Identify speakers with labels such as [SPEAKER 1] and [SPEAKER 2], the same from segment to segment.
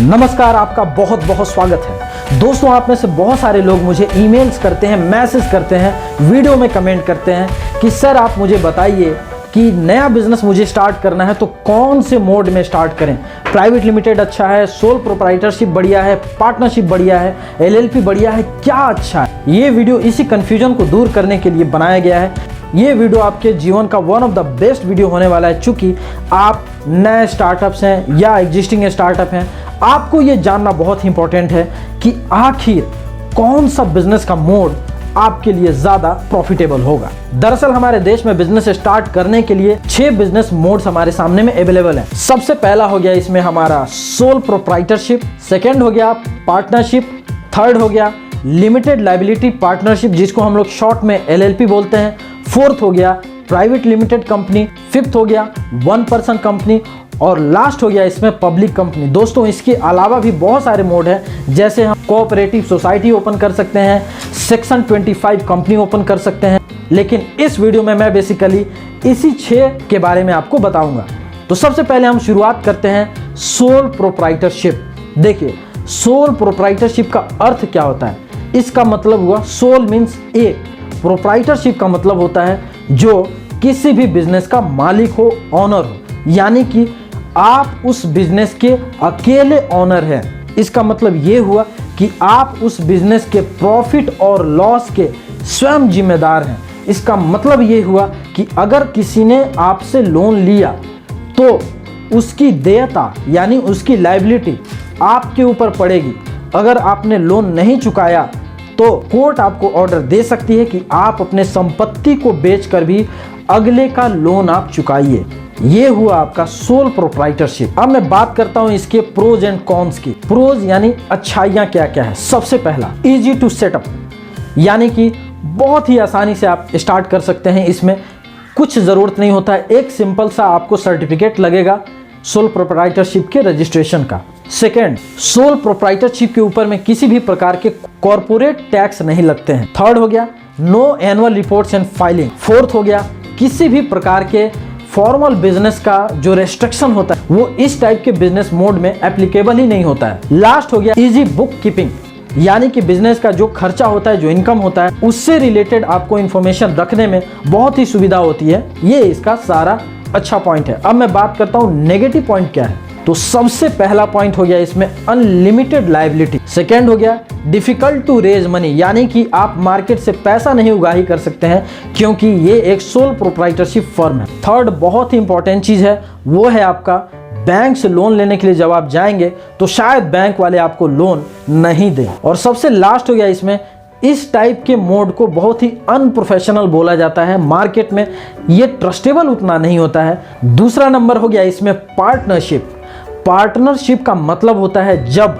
[SPEAKER 1] नमस्कार, आपका बहुत बहुत स्वागत है। दोस्तों, आप में से बहुत सारे लोग मुझे ईमेल्स करते हैं, मैसेज करते हैं, वीडियो में कमेंट करते हैं कि सर आप मुझे बताइए कि नया बिजनेस मुझे स्टार्ट करना है तो कौन से मोड में स्टार्ट करें। प्राइवेट लिमिटेड अच्छा है, सोल प्रोप्राइटरशिप बढ़िया है, पार्टनरशिप बढ़िया है, एलएलपी बढ़िया है, क्या अच्छा है। ये वीडियो इसी कन्फ्यूजन को दूर करने के लिए बनाया गया है। ये वीडियो आपके जीवन का one of the best video होने वाला है। चूंकि आप नए स्टार्टअप्स हैं या एग्जिस्टिंग स्टार्टअप हैं, आपको ये जानना बहुत ही इंपॉर्टेंट है कि आखिर कौन सा बिजनेस का मोड आपके लिए ज्यादा प्रॉफिटेबल होगा। दरअसल हमारे देश में बिजनेस स्टार्ट करने के लिए 6 बिजनेस मोड्स हमारे सामने में अवेलेबल है। सबसे पहला हो गया इसमें हमारा सोल प्रोप्राइटरशिप, सेकेंड हो गया पार्टनरशिप, थर्ड हो गया लिमिटेड लायबिलिटी पार्टनरशिप जिसको हम लोग शॉर्ट में एलएलपी बोलते हैं, फोर्थ हो गया प्राइवेट लिमिटेड कंपनी, फिफ्थ हो गया 1 पर्सन कंपनी और लास्ट हो गया इसमें पब्लिक कंपनी। दोस्तों, इसके अलावा भी बहुत सारे मोड हैं, जैसे हम कोऑपरेटिव सोसाइटी ओपन कर सकते हैं, सेक्शन 25 कंपनी ओपन कर सकते हैं, लेकिन इस वीडियो में मैं बेसिकली इसी 6 के बारे में आपको बताऊंगा। तो सबसे पहले हम शुरुआत करते हैं सोल प्रोप्राइटरशिप। देखिए, सोल प्रोप्राइटरशिप का अर्थ क्या होता है। इसका मतलब हुआ सोल मीन्स एक, प्रोप्राइटरशिप का मतलब होता है जो किसी भी बिजनेस का मालिक हो, ऑनर हो, यानी कि आप उस बिजनेस के अकेले ऑनर हैं। इसका मतलब ये हुआ कि आप उस बिजनेस के प्रॉफिट और लॉस के स्वयं जिम्मेदार हैं। इसका मतलब ये हुआ कि अगर किसी ने आपसे लोन लिया तो उसकी देयता यानी उसकी लायबिलिटी आपके ऊपर पड़ेगी। अगर आपने लोन नहीं चुकाया तो कोर्ट आपको ऑर्डर दे सकती है कि आप अपने संपत्ति को बेचकर भी अगले का लोन आप चुकाइए। ये हुआ आपका सोल प्रोप्राइटरशिप। अब मैं बात करता हूं इसके प्रोज एंड कॉन्स की। प्रोज यानी अच्छाइयां क्या क्या है। सबसे पहला, इजी टू सेटअप, यानी कि बहुत ही आसानी से आप स्टार्ट कर सकते हैं। इसमें कुछ जरूरत नहीं होता है, एक सिंपल सा आपको सर्टिफिकेट लगेगा सोल प्रोप्राइटरशिप के रजिस्ट्रेशन का। सेकेंड, सोल प्रोप्राइटरशिप के ऊपर में किसी भी प्रकार के कॉर्पोरेट टैक्स नहीं लगते हैं। थर्ड हो गया no annual reports and filing. Fourth हो गया किसी भी प्रकार के फॉर्मल बिजनेस का जो रेस्ट्रिक्शन होता है वो इस टाइप के बिजनेस मोड में एप्लीकेबल ही नहीं होता है। लास्ट हो गया इजी बुक कीपिंग, यानी कि बिजनेस का जो खर्चा होता है, जो इनकम होता है, उससे रिलेटेड आपको इंफॉर्मेशन रखने में बहुत ही सुविधा होती है। ये इसका सारा अच्छा पॉइंट है। अब मैं बात करता हूँ नेगेटिव पॉइंट क्या है। तो सबसे पहला पॉइंट हो गया इसमें अनलिमिटेड लायबिलिटी। सेकेंड हो गया डिफिकल्ट टू रेज मनी, यानी कि आप मार्केट से पैसा नहीं उगाही कर सकते हैं क्योंकि ये एक सोल प्रोप्राइटरशिप फर्म है। थर्ड बहुत ही इंपॉर्टेंट चीज है, वो है आपका बैंक से लोन लेने के लिए जब आप जाएंगे तो शायद बैंक वाले आपको लोन नहीं दें। और सबसे लास्ट हो गया इसमें, इस टाइप के मोड को बहुत ही अनप्रोफेशनल बोला जाता है। मार्केट में ये ट्रस्टेबल उतना नहीं होता है। दूसरा नंबर हो गया इसमें पार्टनरशिप। पार्टनरशिप का मतलब होता है जब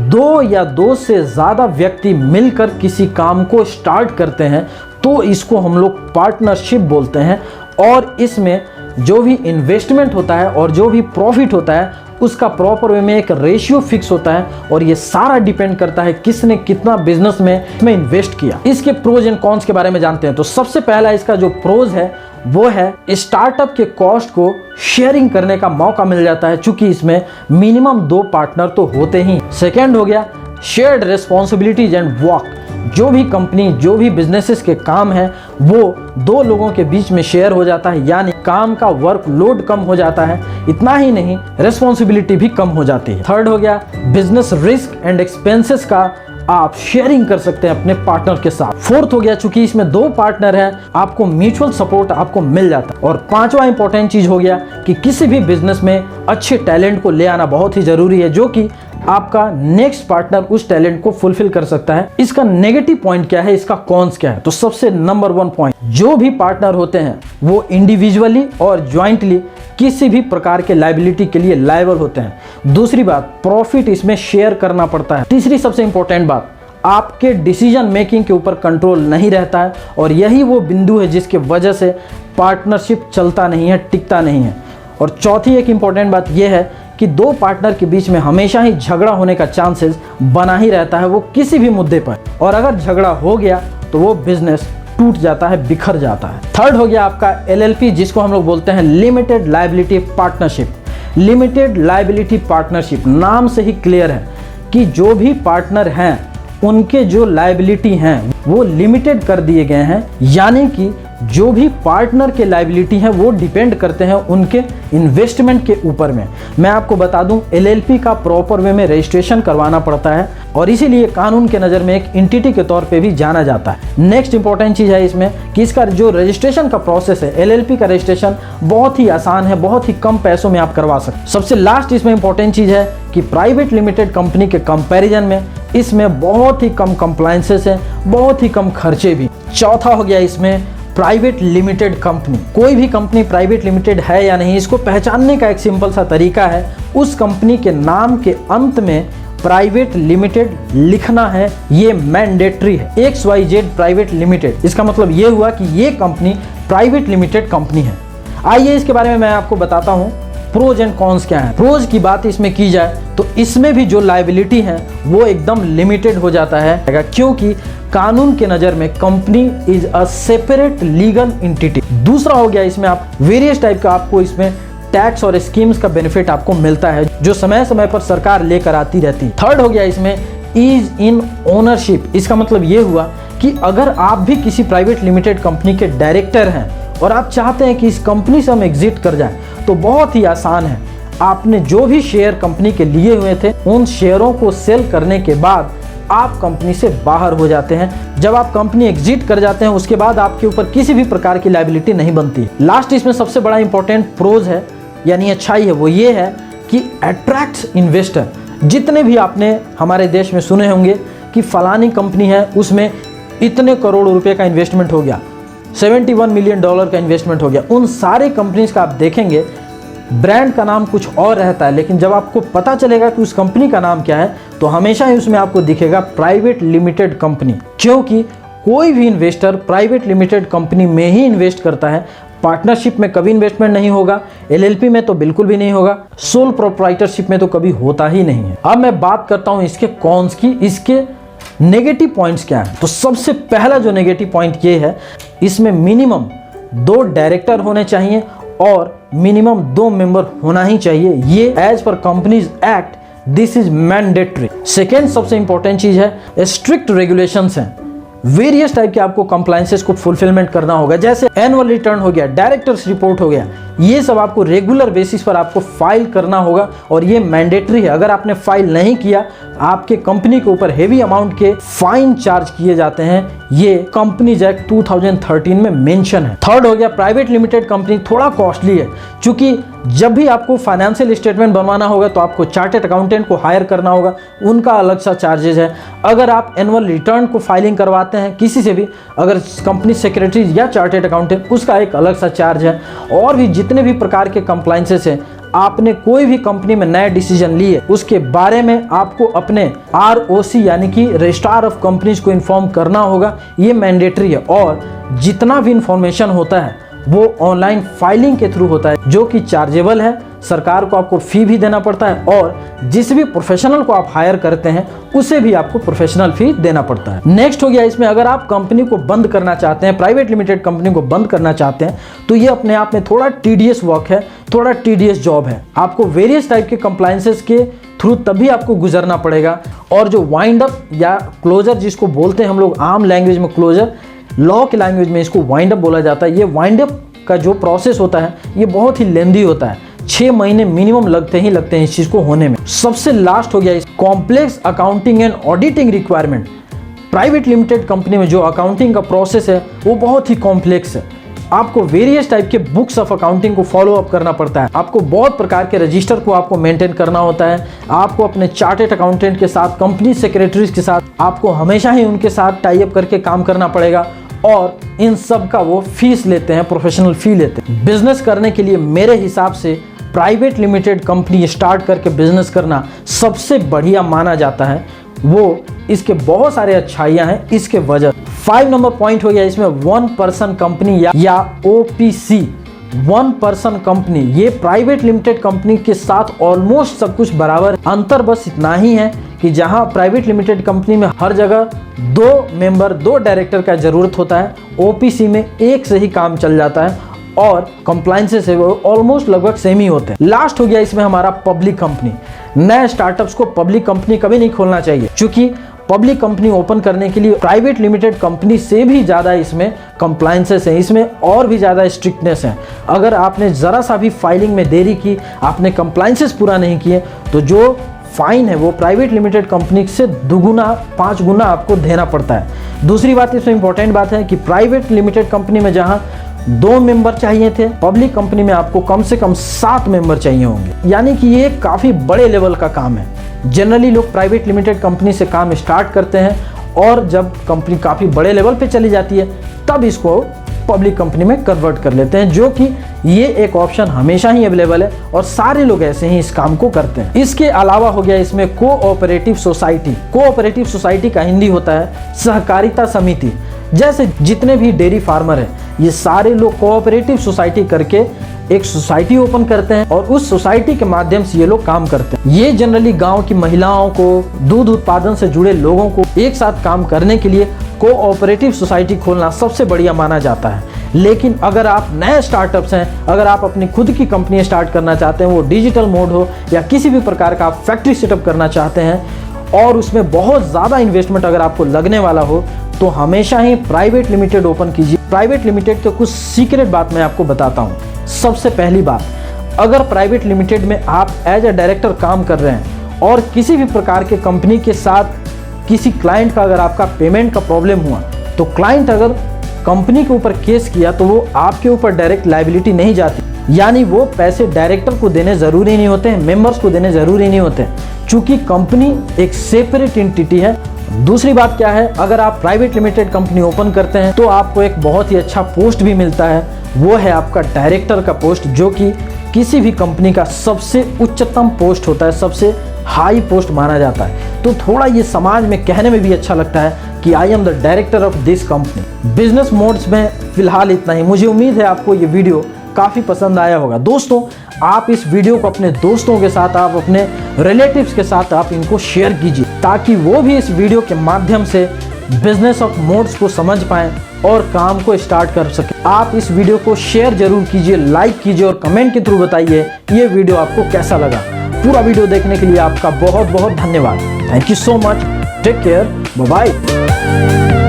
[SPEAKER 1] 2 या 2 से ज़्यादा व्यक्ति मिलकर किसी काम को स्टार्ट करते हैं तो इसको हम लोग पार्टनरशिप बोलते हैं। और इसमें जो भी इन्वेस्टमेंट होता है और जो भी प्रॉफिट होता है उसका प्रॉपर वे में एक रेशियो फिक्स होता है और ये सारा डिपेंड करता है किसने कितना बिजनेस में इन्वेस्ट किया। इसके प्रोज एंड कॉन्स के बारे में जानते हैं। तो सबसे पहला इसका जो प्रोज है वो है स्टार्टअप के कॉस्ट को शेयरिंग करने का मौका मिल जाता है, चूंकि इसमें मिनिमम 2 पार्टनर तो होते ही। सेकेंड हो गया शेयर्ड रिस्पॉन्सिबिलिटीज एंड वर्क, जो भी कंपनी जो भी बिजनेसेस के काम है वो 2 लोगों के बीच में शेयर हो जाता है, यानी काम का वर्क लोड कम हो जाता है। इतना ही नहीं, रिस्पॉन्सिबिलिटी भी कम हो जाती है। थर्ड हो गया बिजनेस रिस्क एंड एक्सपेंसेस का आप शेयरिंग कर सकते हैं अपने पार्टनर के साथ। फोर्थ हो गया चूंकि इसमें 2 पार्टनर हैं, आपको म्यूचुअल सपोर्ट आपको मिल जाता है। और पांचवा इंपॉर्टेंट चीज हो गया कि किसी भी बिजनेस में अच्छे टैलेंट को ले आना बहुत ही जरूरी है, जो कि आपका नेक्स्ट पार्टनर उस टैलेंट को फुलफिल कर सकता है। इसका नेगेटिव पॉइंट क्या है, इसका कॉन्स क्या है। तो सबसे नंबर 1 पॉइंट, जो भी पार्टनर होते हैं वो इंडिविजुअली और ज्वाइंटली किसी भी प्रकार के लायबिलिटी के लिए लायबल होते हैं। दूसरी बात, प्रॉफिट इसमें शेयर करना पड़ता है। तीसरी सबसे इंपॉर्टेंट बात, आपके डिसीजन मेकिंग के ऊपर कंट्रोल नहीं रहता है और यही वो बिंदु है जिसके वजह से पार्टनरशिप चलता नहीं है, टिकता नहीं है। और चौथी एक इंपॉर्टेंट बात यह है कि 2 पार्टनर के बीच में हमेशा ही झगड़ा होने का चांसेस बना ही रहता है, वो किसी भी मुद्दे पर। और अगर झगड़ा हो गया तो वो बिजनेस टूट जाता है, बिखर जाता है। थर्ड हो गया आपका एलएलपी, जिसको हम लोग बोलते हैं limited liability partnership. Limited liability partnership, नाम से ही क्लियर है कि जो भी पार्टनर हैं उनके जो लायबिलिटी हैं वो लिमिटेड कर दिए गए हैं, यानी कि जो भी पार्टनर के लायबिलिटी हैं वो डिपेंड करते हैं उनके इन्वेस्टमेंट के ऊपर में। मैं आपको बता दूं, एलएलपी का प्रॉपर वे में रजिस्ट्रेशन करवाना पड़ता है और इसीलिए कानून के नज़र में एक एंटिटी के तौर पे भी जाना जाता है। नेक्स्ट इंपॉर्टेंट चीज़ है इसमें कि इसका जो रजिस्ट्रेशन का प्रोसेस है, एलएलपी का रजिस्ट्रेशन बहुत ही आसान है, बहुत ही कम पैसों में आप करवा सकते हैं। सबसे लास्ट इसमें इंपॉर्टेंट चीज़ है कि प्राइवेट लिमिटेड कंपनी के कंपेरिजन में इसमें बहुत ही कम कंप्लायंसेस है, बहुत ही कम खर्चे भी। चौथा हो गया इसमें प्राइवेट लिमिटेड कंपनी। कोई भी कंपनी प्राइवेट लिमिटेड है या नहीं, इसको पहचानने का एक सिंपल सा तरीका है, उस कंपनी के नाम के अंत में प्राइवेट लिमिटेड लिखना है। ये मैंडेटरी है। XYZ प्राइवेट लिमिटेड, इसका मतलब ये हुआ कि ये कंपनी प्राइवेट लिमिटेड कंपनी है। आइए इसके बारे में मैं आपको बताता हूँ प्रोज एंड कॉन्स क्या है। प्रोज की बात इसमें की जाए तो इसमें भी जो लायबिलिटी है वो एकदम लिमिटेड हो जाता है, क्योंकि कानून के नज़र में company is a separate legal entity. दूसरा हो गया इसमें आप वेरियस टाइप का आपको इसमें टैक्स और स्कीम्स का बेनिफिट आपको मिलता है जो समय समय पर सरकार लेकर आती रहती है। थर्ड हो गया इसमें ईज इन ओनरशिप। इसका मतलब ये हुआ कि अगर आप भी किसी प्राइवेट लिमिटेड कंपनी के डायरेक्टर हैं और आप चाहते हैं कि इस कंपनी से हम एग्जिट कर जाएं तो बहुत ही आसान है। आपने जो भी शेयर कंपनी के लिए हुए थे उन शेयरों को सेल करने के बाद आप कंपनी से बाहर हो जाते हैं। जब आप कंपनी एग्जिट कर जाते हैं उसके बाद आपके ऊपर किसी भी प्रकार की लायबिलिटी नहीं बनती। लास्ट इसमें सबसे बड़ा इंपॉर्टेंट प्रोज है यानी अच्छाई है, वो ये है कि अट्रैक्ट्स इन्वेस्टर। जितने भी आपने हमारे देश में सुने होंगे कि फलानी कंपनी है उसमें इतने करोड़ रुपए का इन्वेस्टमेंट हो गया, $71 मिलियन का इन्वेस्टमेंट हो गया, उन सारे कंपनीज का आप देखेंगे ब्रांड का नाम कुछ और रहता है, लेकिन जब आपको पता चलेगा कि उस कंपनी का नाम क्या है तो हमेशा ही उसमें आपको दिखेगा प्राइवेट लिमिटेड कंपनी, क्योंकि कोई भी इन्वेस्टर प्राइवेट लिमिटेड कंपनी में ही इन्वेस्ट करता है। पार्टनरशिप में कभी इन्वेस्टमेंट नहीं होगा, एलएलपी में तो बिल्कुल भी नहीं होगा, सोल प्रोप्राइटरशिप में तो कभी होता ही नहीं है। अब मैं बात करता हूं इसके कॉन्स की, इसके नेगेटिव पॉइंट्स क्या हैं। तो सबसे पहला जो नेगेटिव पॉइंट ये है, इसमें मिनिमम 2 डायरेक्टर होने चाहिए और मिनिमम 2 मेंबर होना ही चाहिए। ये as per companies act this is mandatory. Second सबसे इंपॉर्टेंट चीज है स्ट्रिक्ट रेगुलेशंस हैं। वेरियस टाइप के आपको कंप्लायंसेस को फुलफिलमेंट करना होगा, जैसे एनुअल रिटर्न हो गया, डायरेक्टर्स रिपोर्ट हो गया, ये सब आपको रेगुलर बेसिस पर आपको फाइल करना होगा और ये मैंडेटरी है। अगर आपने फाइल नहीं किया आपके कंपनी के ऊपर हेवी अमाउंट के फाइन चार्ज किए जाते हैं। ये कंपनीज एक्ट 2013 में मेंशन है। थर्ड हो गया प्राइवेट लिमिटेड कंपनी थोड़ा कॉस्टली है, क्योंकि जब भी आपको फाइनेंशियल स्टेटमेंट बनवाना होगा तो आपको चार्टर्ड अकाउंटेंट को हायर करना होगा, उनका अलग सा चार्जेज है। अगर आप एनुअल रिटर्न को फाइलिंग करवाते हैं किसी से भी, अगर कंपनी सेक्रेटरी या चार्टर्ड अकाउंटेंट, उसका एक अलग सा चार्ज है। और भी जितने भी प्रकार के कंप्लायंसेस हैं, आपने कोई भी कंपनी में नए डिसीजन लिए उसके बारे में आपको अपने ROC यानी कि रजिस्ट्रार ऑफ कंपनीज को इन्फॉर्म करना होगा, ये मैंडेटरी है। और जितना भी इंफॉर्मेशन होता है वो ऑनलाइन फाइलिंग के थ्रू होता है, जो कि चार्जेबल है। सरकार को आपको फी भी देना पड़ता है और जिस भी प्रोफेशनल को आप हायर करते हैं उसे भी आपको प्रोफेशनल फी देना पड़ता है। नेक्स्ट हो गया इसमें, अगर आप कंपनी को बंद करना चाहते हैं, प्राइवेट लिमिटेड कंपनी को बंद करना चाहते हैं, तो ये अपने आप में थोड़ा टीडियस वर्क है, थोड़ा टीडियस जॉब है। आपको वेरियस टाइप के कंप्लायंसेस के थ्रू तभी आपको गुजरना पड़ेगा। और जो वाइंड अप या क्लोजर जिसको बोलते हैं हम लोग आम लैंग्वेज में क्लोजर, लॉ की लैंग्वेज में इसको वाइंड अप बोला जाता है। ये वाइंड अप का जो प्रोसेस होता है ये बहुत ही लेंदी होता है, 6 महीने मिनिमम लगते हैं इस चीज को होने में। सबसे लास्ट हो गया इस complex accounting and auditing requirement. Private limited company में जो अकाउंटिंग का प्रोसेस है वो बहुत ही कॉम्प्लेक्स है। आपको वेरियस टाइप के बुक्स ऑफ अकाउंटिंग को फॉलो अप करना पड़ता है, आपको बहुत प्रकार के रजिस्टर को आपको मेंटेन करना होता है, आपको अपने चार्टर्ड अकाउंटेंट के साथ, कंपनी सेक्रेटरीज के साथ आपको हमेशा ही उनके साथ टाई अप करके काम करना पड़ेगा। और इन सब का वो फीस लेते हैं, प्रोफेशनल फी लेते हैं। बिजनेस करने के लिए मेरे हिसाब से प्राइवेट लिमिटेड कंपनी स्टार्ट करके बिजनेस करना सबसे बढ़िया माना जाता है। वो इसके बहुत सारे अच्छाइयाँ हैं इसके वजह। 5 नंबर पॉइंट हो गया इसमें 1 पर्सन कंपनी या OPC 1 पर्सन कंपनी। ये प्राइवेट लिमिटेड कंपनी के साथ ऑलमोस्ट सब कुछ बराबर, अंतर बस इतना ही है कि जहां प्राइवेट लिमिटेड कंपनी में हर जगह 2 मेंबर 2 डायरेक्टर का जरूरत होता है, OPC में 1 से ही काम चल जाता है। और कंप्लायंसेस है वो ऑलमोस्ट लगभग सेम ही होते हैं। लास्ट हो गया इसमें हमारा पब्लिक कंपनी। नए स्टार्टअप्स को पब्लिक कंपनी कभी नहीं खोलना चाहिए, क्योंकि पब्लिक कंपनी ओपन करने के लिए प्राइवेट लिमिटेड कंपनी से भी ज़्यादा इसमें कंप्लायंसेस हैं, इसमें और भी ज़्यादा स्ट्रिक्टनेस है। अगर आपने ज़रा सा भी फाइलिंग में देरी की, आपने कंप्लायंसेस पूरा नहीं किए, तो जो फाइन है वो प्राइवेट लिमिटेड कंपनी से 5 गुना आपको देना पड़ता है। दूसरी बात इसमें इंपॉर्टेंट बात है कि प्राइवेट लिमिटेड कंपनी में जहां 2 मेंबर चाहिए थे, पब्लिक कंपनी में आपको कम से कम 7 मेंबर चाहिए होंगे, यानी कि ये काफ़ी बड़े लेवल का काम है। जनरली लोग प्राइवेट लिमिटेड कंपनी से काम स्टार्ट करते हैं और जब कंपनी काफ़ी बड़े लेवल पे चली जाती है तब इसको पब्लिक कंपनी में कन्वर्ट कर लेते हैं, जो कि ये एक ऑप्शन हमेशा ही अवेलेबल है और सारे लोग ऐसे ही इस काम को करते हैं। इसके अलावा हो गया इसमें कोऑपरेटिव सोसाइटी। कोऑपरेटिव सोसाइटी का हिंदी होता है सहकारिता समिति। जैसे जितने भी डेयरी फार्मर हैं, ये सारे लोग कोऑपरेटिव सोसाइटी करके एक सोसाइटी ओपन करते हैं और उस सोसाइटी के माध्यम से ये लोग काम करते हैं। ये जनरली गांव की महिलाओं को, दूध उत्पादन से जुड़े लोगों को एक साथ काम करने के लिए कोऑपरेटिव सोसाइटी खोलना सबसे बढ़िया माना जाता है। लेकिन अगर आप नए स्टार्टअप्स हैं, अगर आप अपनी खुद की कंपनी स्टार्ट करना चाहते हैं, वो डिजिटल मोड हो या किसी भी प्रकार का आप फैक्ट्री सेटअप करना चाहते हैं और उसमें बहुत ज़्यादा इन्वेस्टमेंट अगर आपको लगने वाला हो, तो हमेशा ही प्राइवेट लिमिटेड ओपन कीजिए। प्राइवेट लिमिटेड के कुछ सीक्रेट बात मैं आपको बताता हूँ। सबसे पहली बात, अगर प्राइवेट लिमिटेड में आप एज ए डायरेक्टर काम कर रहे हैं और किसी भी प्रकार के कंपनी के साथ किसी क्लाइंट का अगर आपका पेमेंट का प्रॉब्लम हुआ, तो क्लाइंट अगर कंपनी के ऊपर केस किया तो वो आपके ऊपर डायरेक्ट लायबिलिटी नहीं जाती, यानी वो पैसे डायरेक्टर को देने ज़रूरी नहीं होते हैं, मेंबर्स को देने ज़रूरी नहीं होते, चूँकि कंपनी एक सेपरेट एंटिटी है। दूसरी बात क्या है, अगर आप प्राइवेट लिमिटेड कंपनी ओपन करते हैं तो आपको एक बहुत ही अच्छा पोस्ट भी मिलता है, वो है आपका डायरेक्टर का पोस्ट, जो कि किसी भी कंपनी का सबसे उच्चतम पोस्ट होता है, सबसे हाई पोस्ट माना जाता है। तो थोड़ा ये समाज में कहने में भी अच्छा लगता है कि I am the director of this company. Business modes में फिलहाल इतना ही। मुझे उम्मीद है आपको ये वीडियो काफ़ी पसंद आया होगा। दोस्तों, आप इस वीडियो को अपने दोस्तों के साथ, आप अपने रिलेटिव्स के साथ आप इनको शेयर कीजिए, ताकि वो भी इस वीडियो के माध्यम से बिजनेस ऑफ मोड्स को समझ पाएं और काम को स्टार्ट कर सकें। आप इस वीडियो को शेयर जरूर कीजिए, लाइक कीजिए और कमेंट के थ्रू बताइए ये वीडियो आपको कैसा लगा। पूरा वीडियो देखने के लिए आपका बहुत बहुत धन्यवाद। Thank you so much. Take care. Bye bye.